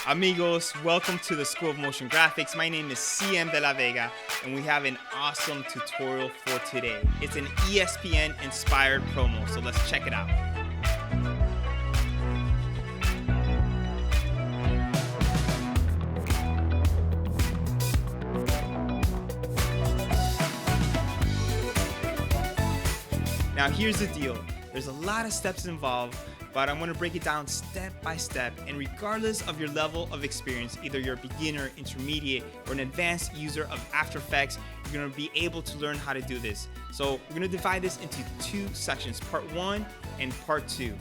Amigos, welcome to the School of Motion Graphics. My name is CM de la Vega, and we have an awesome tutorial for today. It's an ESPN inspired promo, so let's check it out. Now here's the deal. There's a lot of steps involved, but I'm going to break it down step by step, and regardless of your level of experience, either you're a beginner, intermediate, or an advanced user of After Effects, you're going to be able to learn how to do this. So we're going to divide this into two sections, part 1 and part 2.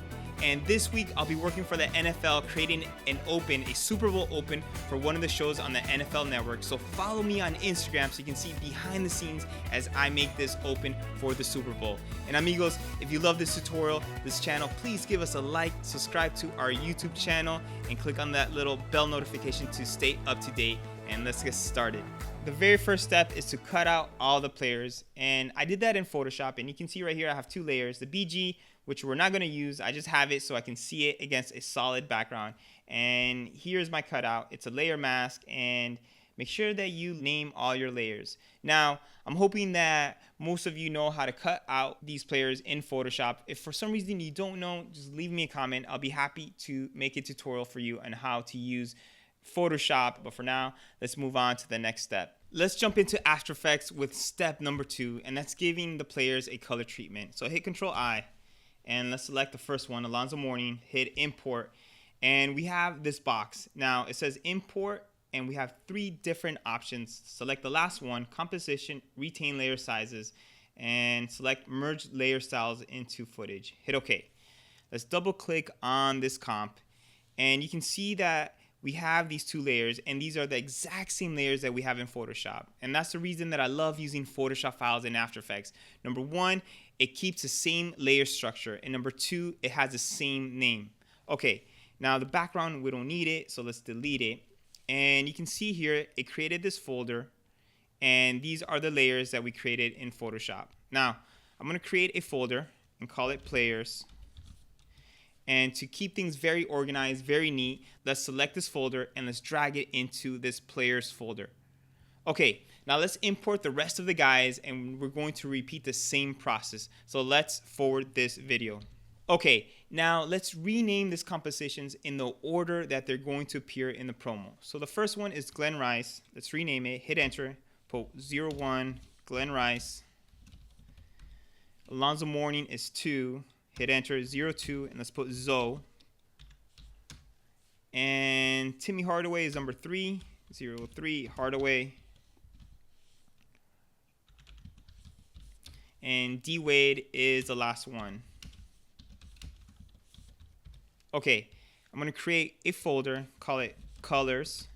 And this week, I'll be working for the NFL, creating a Super Bowl open for one of the shows on the NFL Network. So follow me on Instagram so you can see behind the scenes as I make this open for the Super Bowl. And amigos, if you love this tutorial, this channel, please give us a like, subscribe to our YouTube channel, and click on that little bell notification to stay up to date. And let's get started. The very first step is to cut out all the players, and I did that in Photoshop, and you can see right here I have two layers, the BG, which we're not going to use. I just have it so I can see it against a solid background, and here's my cutout. It's a layer mask, and make sure that you name all your layers. Now, I'm hoping that most of you know how to cut out these players in Photoshop. If for some reason you don't know, just leave me a comment. I'll be happy to make a tutorial for you on how to use Photoshop, but for now, let's move on to the next step. Let's jump into After Effects with step number 2, and that's giving the players a color treatment. So hit Control I, and let's select the first one, Alonzo Mourning, hit Import, and we have this box. Now it says Import, and we have 3 different options. Select the last one, Composition, Retain Layer Sizes, and select Merge Layer Styles into Footage. Hit OK. Let's double click on this comp, and you can see that we have these 2 layers, and these are the exact same layers that we have in Photoshop. And that's the reason that I love using Photoshop files in After Effects. Number 1, it keeps the same layer structure, and number 2, it has the same name. Okay, now the background, we don't need it, so let's delete it. And you can see here, it created this folder, and these are the layers that we created in Photoshop. Now, I'm gonna create a folder and call it Players. And to keep things very organized, very neat, let's select this folder and let's drag it into this Players folder. Okay, now let's import the rest of the guys, and we're going to repeat the same process. So let's forward this video. Okay, now let's rename these compositions in the order that they're going to appear in the promo. So the first one is Glenn Rice. Let's rename it, hit enter, put 01 Glenn Rice. Alonzo Mourning is 2. Hit enter, 02, and let's put Zoe. And Timmy Hardaway is number 3, 03, Hardaway. And D Wade is the last one. Okay, I'm gonna create a folder, call it Colors,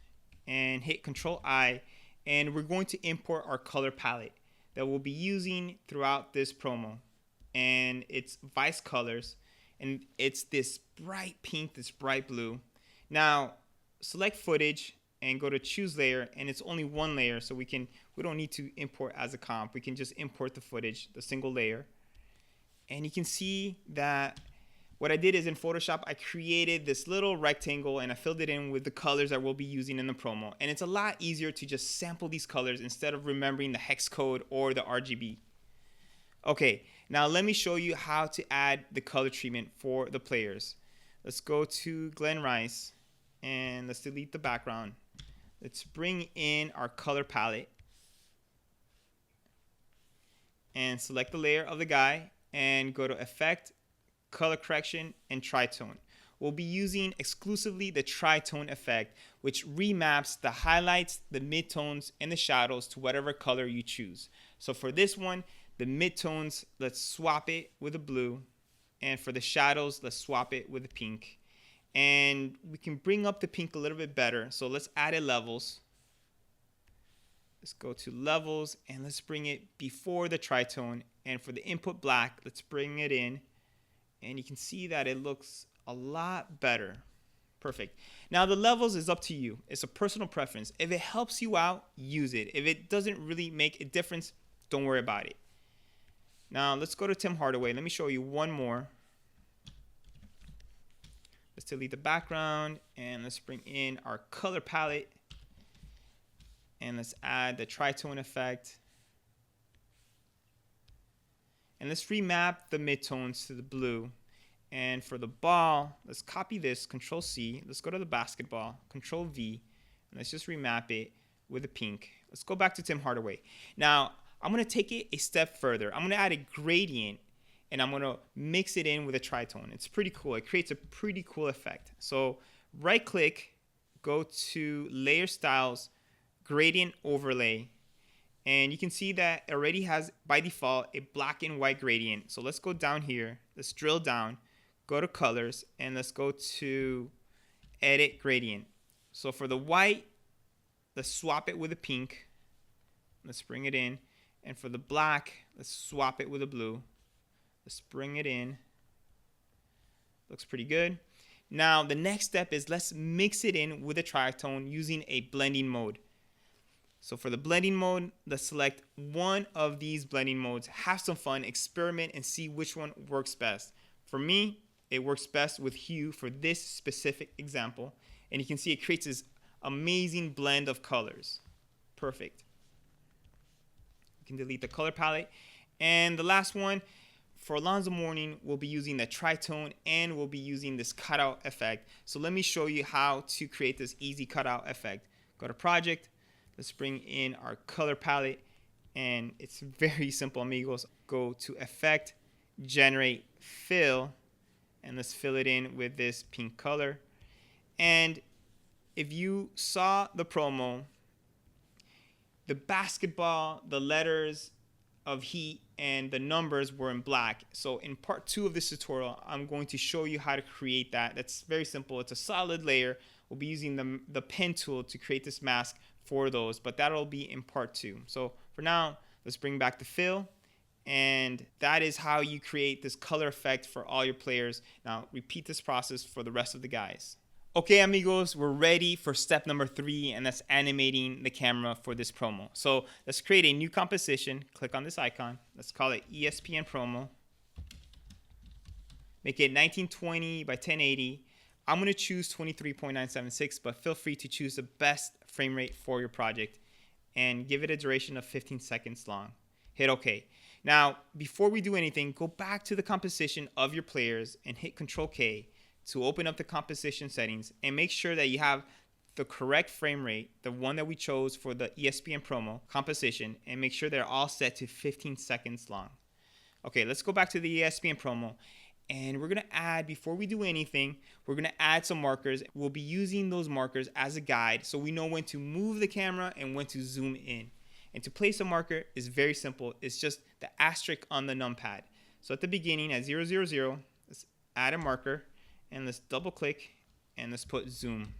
and hit Control I, and we're going to import our color palette that we'll be using throughout this promo. And it's Vice Colors, and it's this bright pink, this bright blue. Now select Footage and go to Choose Layer, and it's only one layer, so we don't need to import as a comp. We can just import the footage, the single layer. And you can see that what I did is in Photoshop, I created this little rectangle and I filled it in with the colors that we'll be using in the promo. And it's a lot easier to just sample these colors instead of remembering the hex code or the RGB. Okay, now let me show you how to add the color treatment for the players. Let's go to Glenn Rice, and let's delete the background. Let's bring in our color palette, and select the layer of the guy, and go to Effect, Color Correction, and Tritone. We'll be using exclusively the Tritone effect, which remaps the highlights, the midtones, and the shadows to whatever color you choose. So for this one, the midtones, let's swap it with a blue. And for the shadows, let's swap it with a pink. And we can bring up the pink a little bit better. So let's add it levels. Let's go to levels, and let's bring it before the tritone. And for the input black, let's bring it in. And you can see that it looks a lot better. Perfect. Now the levels is up to you. It's a personal preference. If it helps you out, use it. If it doesn't really make a difference, don't worry about it. Now let's go to Tim Hardaway. Let me show you one more. Let's delete the background and let's bring in our color palette. And let's add the tritone effect. And let's remap the midtones to the blue. And for the ball, let's copy this, Control C. Let's go to the basketball, Control V. And let's just remap it with a pink. Let's go back to Tim Hardaway. Now, I'm going to take it a step further. I'm going to add a gradient and I'm going to mix it in with a tritone. It's pretty cool. It creates a pretty cool effect. So right click, go to Layer Styles, Gradient Overlay. And you can see that it already has, by default, a black and white gradient. So let's go down here. Let's drill down, go to Colors, and let's go to Edit Gradient. So for the white, let's swap it with a pink. Let's bring it in. And for the black, let's swap it with a blue. Let's bring it in. Looks pretty good. Now, the next step is let's mix it in with a tritone using a blending mode. So for the blending mode, let's select one of these blending modes, have some fun, experiment, and see which one works best. For me, it works best with hue for this specific example. And you can see it creates this amazing blend of colors. Perfect. You can delete the color palette. And the last one, for Alonzo Mourning, we'll be using the tritone and we'll be using this cutout effect. So let me show you how to create this easy cutout effect. Go to Project. Let's bring in our color palette, and it's very simple, amigos. Go to Effect, Generate, Fill, and let's fill it in with this pink color. And if you saw the promo, the basketball, the letters of Heat, and the numbers were in black. So in part 2 of this tutorial, I'm going to show you how to create that. That's very simple. It's a solid layer. We'll be using the pen tool to create this mask for those, but that'll be in part 2. So for now, let's bring back the fill, and that is how you create this color effect for all your players. Now repeat this process for the rest of the guys. Okay, amigos, we're ready for step number 3, and that's animating the camera for this promo. So let's create a new composition. Click on this icon. Let's call it ESPN promo. Make it 1920 by 1080. I'm going to choose 23.976, but feel free to choose the best frame rate for your project and give it a duration of 15 seconds long. Hit OK. Now, before we do anything, go back to the composition of your players and hit Control K to open up the composition settings and make sure that you have the correct frame rate, the one that we chose for the ESPN promo composition, and make sure they're all set to 15 seconds long. Okay, let's go back to the ESPN promo. And we're going to add, before we do anything, we're going to add some markers. We'll be using those markers as a guide so we know when to move the camera and when to zoom in. And to place a marker is very simple. It's just the asterisk on the numpad. So at the beginning at 000, let's add a marker and let's double click and let's put zoom.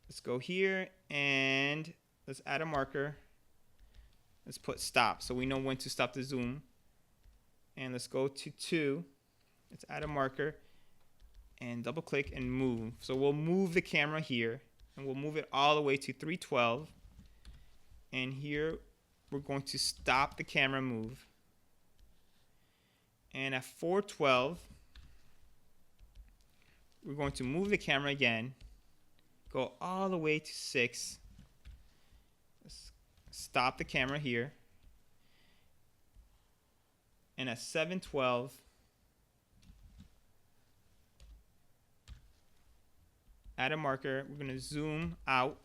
Let's go here and let's add a marker. Let's put stop so we know when to stop the zoom. And let's go to 2. Let's add a marker and double click and move. So we'll move the camera here and we'll move it all the way to 312. And here we're going to stop the camera move. And at 412, we're going to move the camera again, go all the way to 6. Let's stop the camera here. And at 712, add a marker. We're going to zoom out.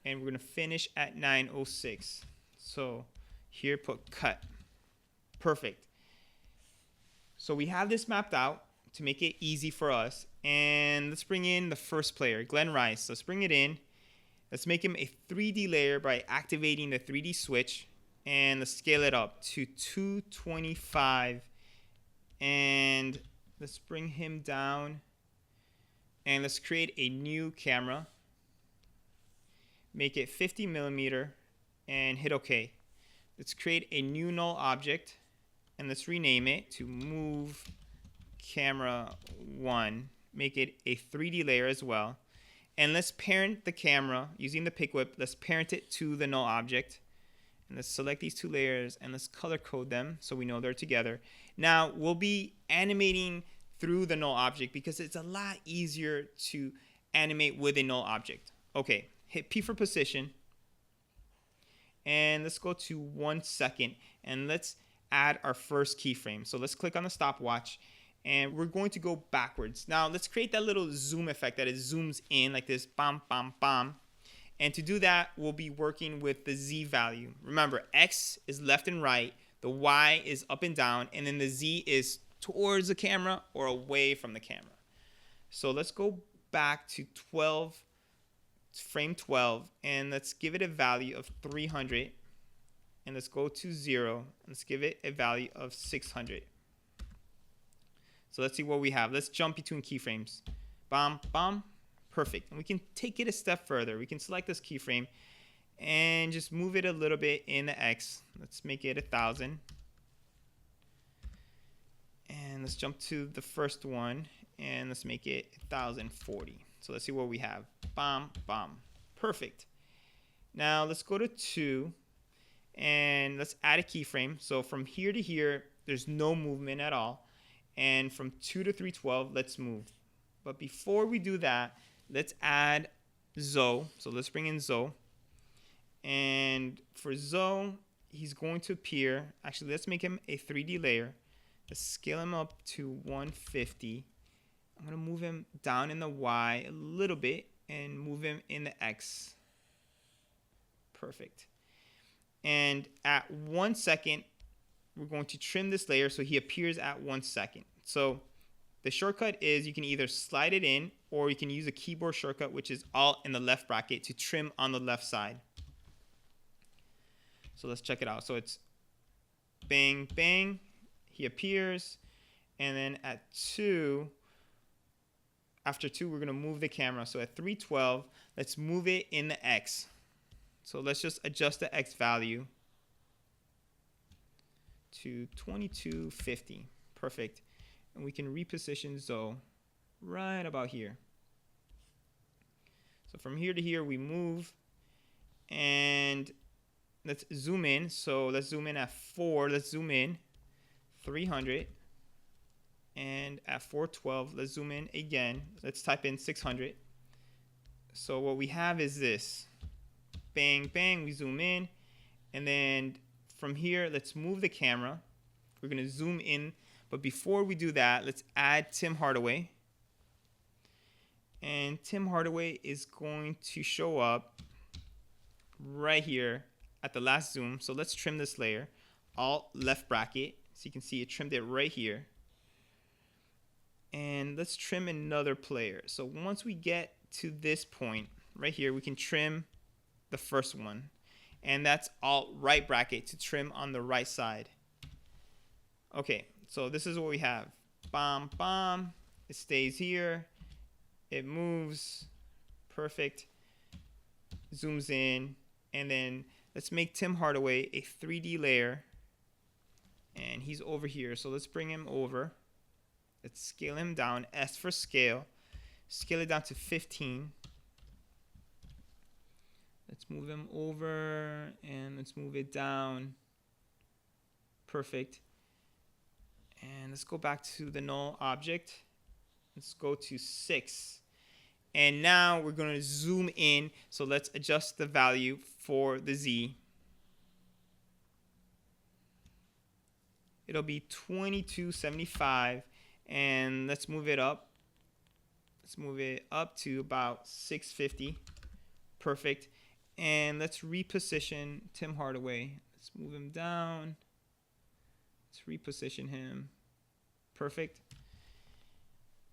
And we're going to finish at 906. So here, put cut. Perfect. So we have this mapped out to make it easy for us. And let's bring in the first player, Glenn Rice. Let's bring it in. Let's make him a 3D layer by activating the 3D switch. And let's scale it up to 225. And let's bring him down. And let's create a new camera. Make it 50 millimeter and hit OK. Let's create a new null object. And let's rename it to move camera 1. Make it a 3D layer as well. And let's parent the camera using the pick whip. Let's parent it to the null object. And let's select these two layers and let's color code them so we know they're together. Now we'll be animating through the null object because it's a lot easier to animate with a null object. Okay, hit P for position. And let's go to 1 second and let's add our first keyframe. So let's click on the stopwatch and we're going to go backwards. Now let's create that little zoom effect that it zooms in like this, bam, bam, bam. And to do that, we'll be working with the Z value. Remember, X is left and right, the Y is up and down, and then the Z is towards the camera or away from the camera. So let's go back to frame 12, and let's give it a value of 300. And let's go to 0. Let's give it a value of 600. So let's see what we have. Let's jump between keyframes. Bam, bam. Perfect. And we can take it a step further. We can select this keyframe and just move it a little bit in the X. Let's make it 1,000. And let's jump to the first one and let's make it 1,040. So let's see what we have. Bam, bam. Perfect. Now let's go to 2 and let's add a keyframe. So from here to here, there's no movement at all. And from 2 to 312, let's move. But before we do that, let's add Zoe. So let's bring in Zoe. And for Zoe, he's going to appear. Actually, let's make him a 3D layer. Let's scale him up to 150. I'm going to move him down in the Y a little bit and move him in the X. Perfect. And at 1 second, we're going to trim this layer so he appears at 1 second. So the shortcut is you can either slide it in or you can use a keyboard shortcut, which is Alt in the left bracket to trim on the left side. So let's check it out. So it's bang, bang, he appears. And then at 2, after 2, we're going to move the camera. So at 312, let's move it in the X. So let's just adjust the X value to 2250. Perfect. And we can reposition Zoe right about here. So from here to here, we move. And let's zoom in. So let's zoom in at 4. Let's zoom in 300. And at 412, let's zoom in again. Let's type in 600. So what we have is this. Bang, bang, we zoom in. And then from here, let's move the camera. We're going to zoom in. But before we do that, let's add Tim Hardaway. And Tim Hardaway is going to show up right here at the last zoom. So let's trim this layer. Alt left bracket. So you can see it trimmed it right here. And let's trim another player. So once we get to this point right here, we can trim the first one. And that's Alt right bracket to trim on the right side. Okay, so this is what we have. Bam, bam. It stays here. It moves. Perfect. Zooms in. And then let's make Tim Hardaway a 3D layer. And he's over here. So let's bring him over. Let's scale him down. S for scale. Scale it down to 15. Let's move him over and let's move it down. Perfect. And let's go back to the null object. Let's go to 6. And now we're going to zoom in. So let's adjust the value for the Z. It'll be 2275. And let's move it up. Let's move it up to about 650. Perfect. And let's reposition Tim Hardaway. Let's move him down. Let's reposition him. Perfect.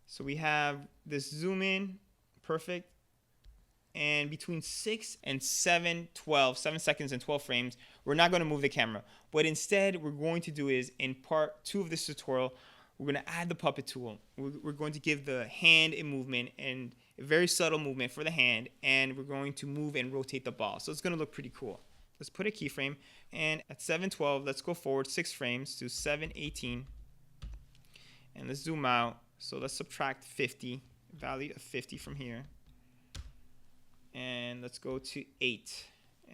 So we have this zoom in. Perfect. And between 6 and 7 seconds and 12 frames, we're not going to move the camera. What instead we're going to do is in part 2 of this tutorial, we're going to add the puppet tool. We're going to give the hand a movement and a very subtle movement for the hand, and we're going to move and rotate the ball. So it's going to look pretty cool. Let's put a keyframe, and at 712, let's go forward 6 frames to 718, and let's zoom out. So let's subtract 50, value of 50 from here, and let's go to 8,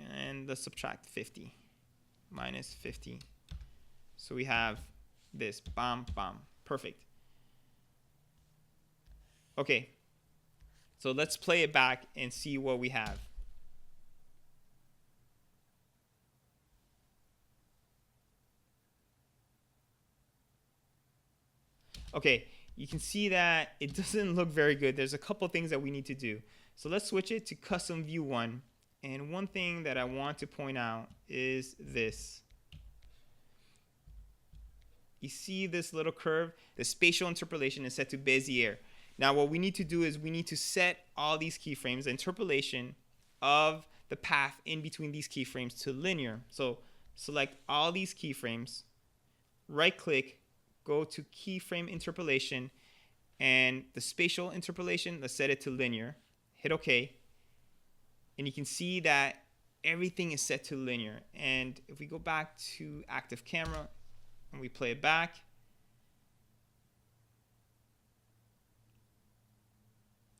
and let's subtract 50. minus 50. So we have this, bam, bam, perfect. Okay, so let's play it back and see what we have. Okay, you can see that it doesn't look very good. There's a couple things that we need to do. So let's switch it to custom view 1. And one thing that I want to point out is this. You see this little curve? The spatial interpolation is set to Bezier. Now what we need to do is we need to set all these keyframes, the interpolation of the path in between these keyframes to linear. So select all these keyframes, right click, go to keyframe interpolation, and the spatial interpolation, let's set it to linear. Hit OK. And you can see that everything is set to linear. And if we go back to active camera and we play it back,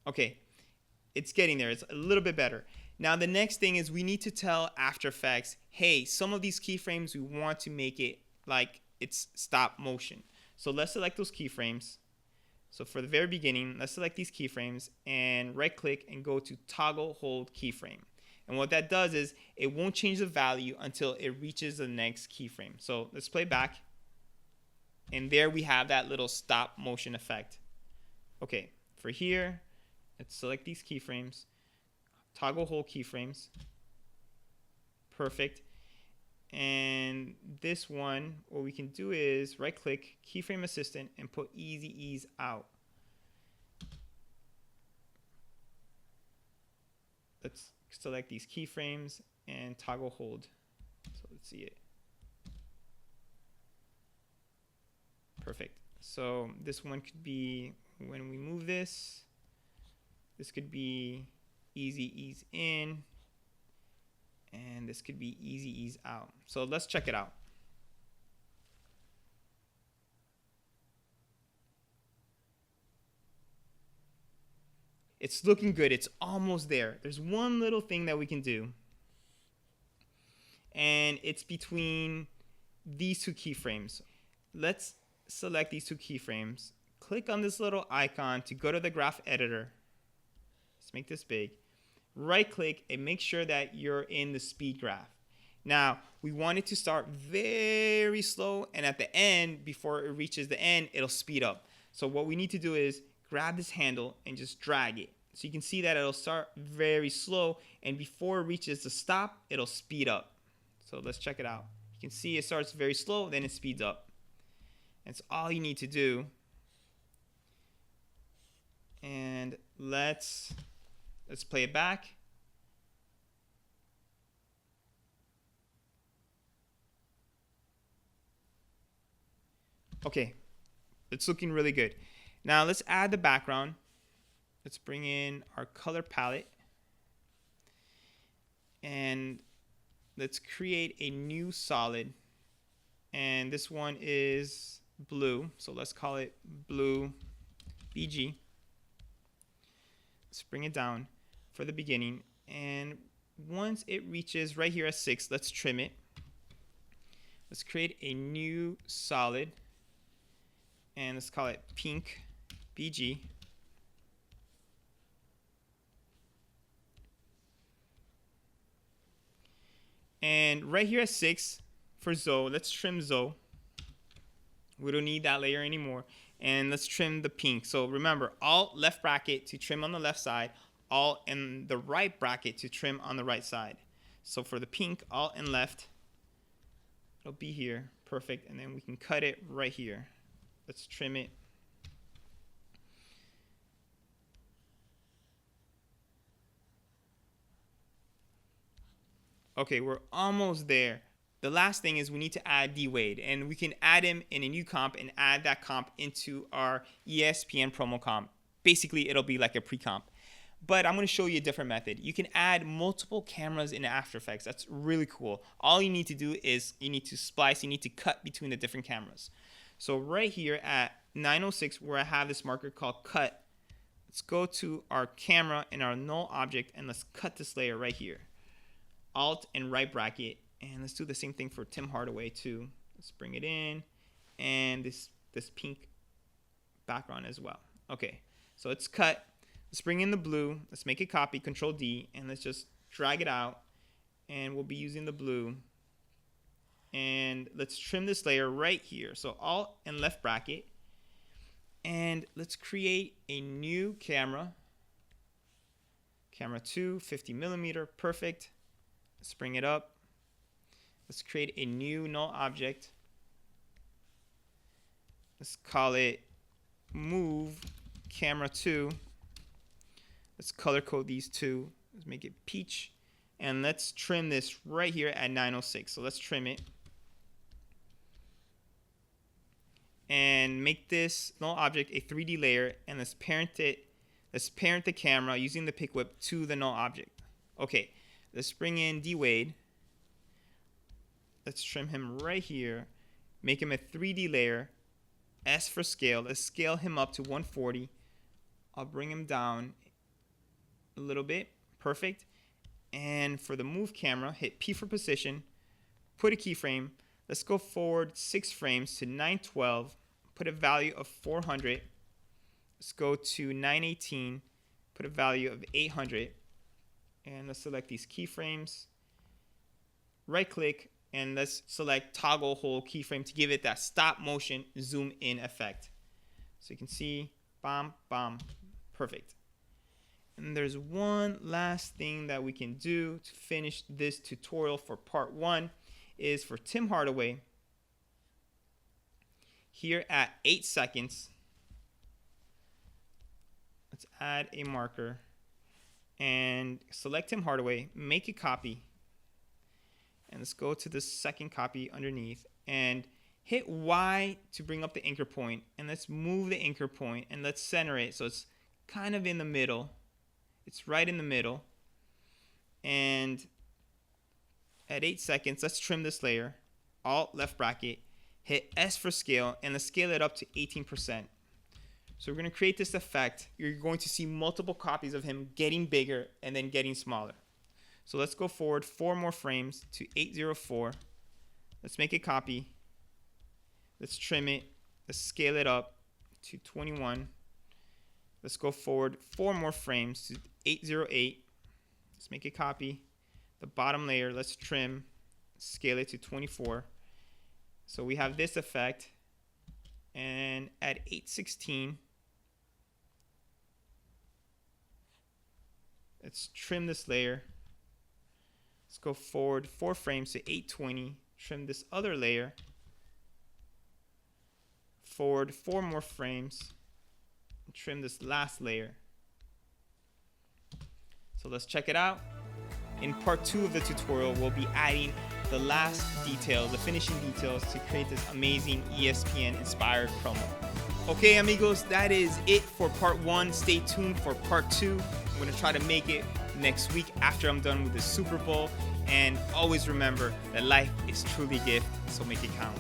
okay, it's getting there. It's a little bit better. Now the next thing is we need to tell After Effects, hey, some of these keyframes we want to make it like it's stop motion. So let's select those keyframes. So for the very beginning, let's select these keyframes and right click and go to toggle hold keyframe. And what that does is it won't change the value until it reaches the next keyframe. So let's play back. And there we have that little stop motion effect. Okay, for here, let's select these keyframes, toggle hold keyframes. Perfect. And this one, what we can do is right click, keyframe assistant, and put easy ease out. Let's select these keyframes and toggle hold. So let's see it. Perfect. So this one could be, when we move this, this could be easy ease in, and this could be easy ease out. So let's check it out. It's looking good. It's almost there. There's one little thing that we can do, and it's between these two keyframes. Let's select these two keyframes. Click on this little icon to go to the graph editor. Let's make this big. Right click and make sure that you're in the speed graph. Now we want it to start very slow, and at the end, before it reaches the end, it'll speed up. So what we need to do is grab this handle and just drag it. So you can see that it'll start very slow, and before it reaches the stop, it'll speed up. So let's check it out. You can see it starts very slow, then it speeds up. That's all you need to do. And let's play it back. Okay, it's looking really good. Now let's add the background. Let's bring in our color palette. And let's create a new solid. And this one is blue. So let's call it blue BG. Let's bring it down for the beginning, and once it reaches right here at 6, let's trim it. Let's create a new solid, and let's call it pink BG. And right here at 6 for Zoe, let's trim Zoe. We don't need that layer anymore. And let's trim the pink. So remember, Alt left bracket to trim on the left side, Alt and the right bracket to trim on the right side. So for the pink, Alt and left, it'll be here. Perfect. And then we can cut it right here. Let's trim it. Okay, we're almost there. The last thing is we need to add D-Wade, and we can add him in a new comp and add that comp into our ESPN promo comp. Basically, it'll be like a pre-comp. But I'm going to show you a different method. You can add multiple cameras in After Effects. That's really cool. All you need to do is you need to splice, you need to cut between the different cameras. So right here at 906, where I have this marker called cut, let's go to our camera and our null object, and let's cut this layer right here. Alt and right bracket, And let's do the same thing for Tim Hardaway too. Let's bring it in, and this pink background as well. Okay, so it's cut. Let's bring in the blue. Let's make a copy, Control D, and let's just drag it out. And we'll be using the blue. And let's trim this layer right here. So Alt and left bracket. And let's create a new camera. Camera 2, 50 millimeter, perfect. Let's bring it up. Let's create a new null object. Let's call it Move Camera 2. Let's color code these two. Let's make it peach. And let's trim this right here at 906. So let's trim it. And make this null object a 3D layer. And let's parent it. Let's parent the camera using the pick whip to the null object. Okay, let's bring in D-Wade. Let's trim him right here. Make him a 3D layer. S for scale. Let's scale him up to 140. I'll bring him down a little bit. Perfect. And for the move camera, hit P for position. Put a keyframe. Let's go forward 6 frames to 912. Put a value of 400. Let's go to 918. Put a value of 800. And let's select these keyframes. Right click. And let's select toggle hold keyframe to give it that stop motion zoom in effect. So you can see, bam, bam, perfect. And there's one last thing that we can do to finish this tutorial for part 1 is for Tim Hardaway. Here at 8 seconds, let's add a marker and select Tim Hardaway, make a copy. And let's go to the second copy underneath and hit Y to bring up the anchor point. And let's move the anchor point and let's center it so it's kind of in the middle. It's right in the middle. And at 8 seconds, let's trim this layer. Alt left bracket, hit S for scale, and let's scale it up to 18%. So we're going to create this effect. You're going to see multiple copies of him getting bigger and then getting smaller. So let's go forward 4 more frames to 804. Let's make a copy. Let's trim it. Let's scale it up to 21. Let's go forward 4 more frames to 808. Let's make a copy. The bottom layer, let's trim, scale it to 24. So we have this effect. And at 816, let's trim this layer. Let's go forward 4 frames to 820. Trim this other layer. Forward 4 more frames. Trim this last layer. So let's check it out. In part 2 of the tutorial, we'll be adding the last details, the finishing details to create this amazing ESPN inspired promo. Okay, amigos, that is it for part 1. Stay tuned for part 2. I'm going to try to make it next week after I'm done with the Super Bowl. And always remember that life is truly a gift, so make it count.